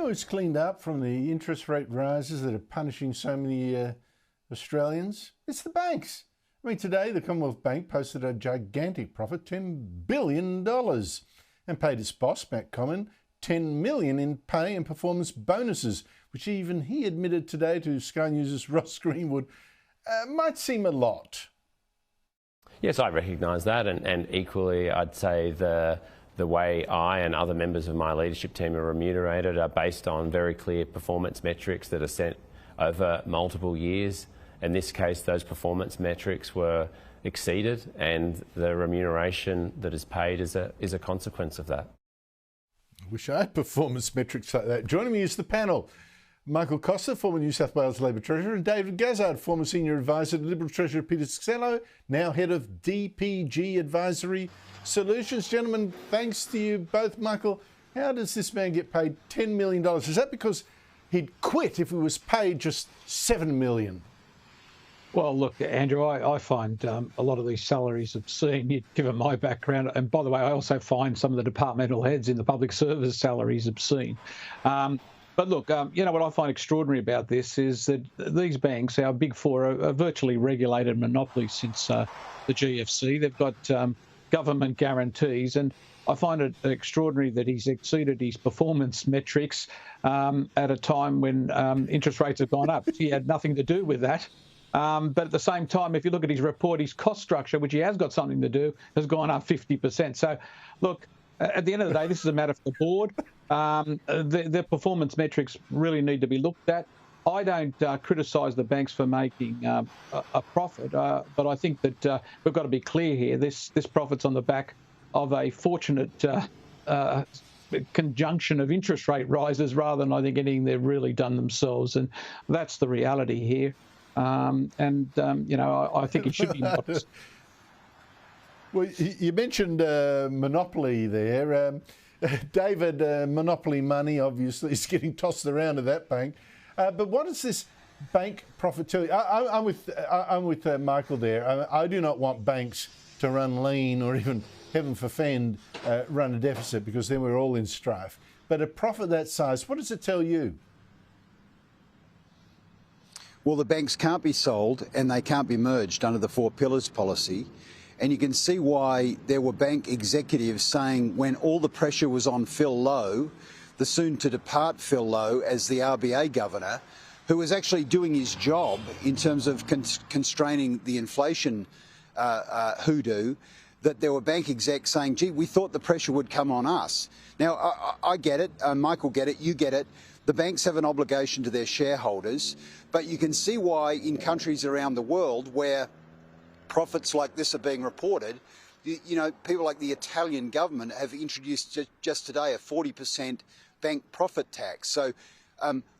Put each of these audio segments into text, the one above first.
know who's cleaned up from the interest rate rises that are punishing so many Australians? It's the banks. I mean, today the Commonwealth Bank posted a gigantic profit, $10 billion, and paid its boss, Matt Comyn, $10 million in pay and performance bonuses, which even he admitted today to Sky News' Ross Greenwood might seem a lot. Yes, I recognise that, and equally I'd say the way I and other members of my leadership team are remunerated are based on very clear performance metrics that are set over multiple years. In this case, those performance metrics were exceeded, and the remuneration that is paid is a consequence of that. I wish I had performance metrics like that. Joining me is the panel. Michael Costa, former New South Wales Labor Treasurer, and David Gazzard, former Senior Advisor to Liberal Treasurer Peter Scello, now Head of DPG Advisory Solutions. Gentlemen, thanks to you both. Michael, how does this man get paid $10 million? Is that because he'd quit if he was paid just $7 million? Well, look, Andrew, I find a lot of these salaries obscene, given my background. And by the way, I also find some of the departmental heads in the public service salaries obscene. But look, you know, what I find extraordinary about this is that these banks, our big four, are virtually regulated monopolies since the GFC. They've got government guarantees, and I find it extraordinary that he's exceeded his performance metrics at a time when interest rates have gone up. He had nothing to do with that. But at the same time, if you look at his report, his cost structure, which he has got something to do, has gone up 50%. So, look, at the end of the day, this is a matter for the board. The performance metrics really need to be looked at. I don't criticise the banks for making a profit, but I think that we've got to be clear here. This profit's on the back of a fortunate conjunction of interest rate rises rather than, I think, anything they've really done themselves. And that's the reality here. You know, I think it should be modest. Well, you mentioned monopoly there. David, monopoly money obviously is getting tossed around to that bank. But what does this bank profit tell you? I'm with Michael there. I do not want banks to run lean or even, heaven forfend, run a deficit, because then we're all in strife. But a profit that size, what does it tell you? Well, the banks can't be sold and they can't be merged under the Four Pillars policy. And you can see why there were bank executives saying, when all the pressure was on Phil Lowe, the soon-to-depart Phil Lowe as the RBA governor, who was actually doing his job in terms of constraining the inflation hoodoo, that there were bank execs saying, gee, we thought the pressure would come on us. Now, I get it, Michael get it, you get it. The banks have an obligation to their shareholders, but you can see why in countries around the world where profits like this are being reported, you know, people like the Italian government have introduced just today a 40% bank profit tax. So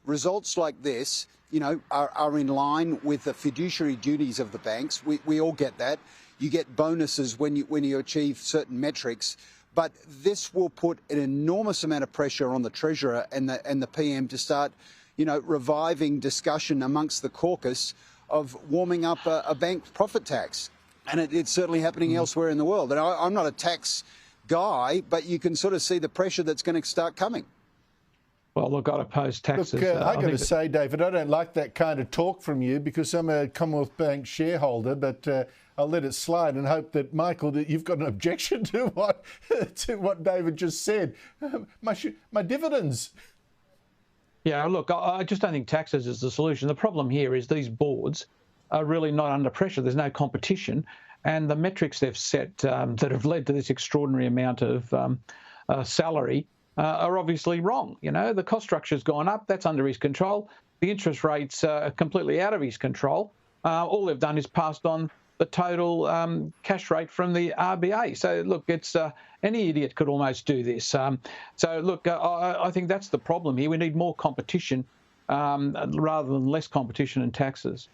results like this, you know, are in line with the fiduciary duties of the banks. We all get that. You get bonuses when you achieve certain metrics. But this will put an enormous amount of pressure on the Treasurer and the PM to start, you know, reviving discussion amongst the caucus of warming up a bank profit tax. And it's certainly happening elsewhere in the world. And I'm not a tax guy, but you can sort of see the pressure that's going to start coming. Well, look, I oppose taxes. Look, I've got to say, David, I don't like that kind of talk from you because I'm a Commonwealth Bank shareholder, but I'll let it slide and hope that, Michael, that you've got an objection to what David just said. My dividends. Yeah, look, I just don't think taxes is the solution. The problem here is these boards are really not under pressure. There's no competition. And the metrics they've set that have led to this extraordinary amount of salary are obviously wrong. You know, the cost structure's gone up. That's under his control. The interest rates are completely out of his control. All they've done is passed on the total cash rate from the RBA. So, look, it's any idiot could almost do this. So, look, I think that's the problem here. We need more competition rather than less competition and taxes.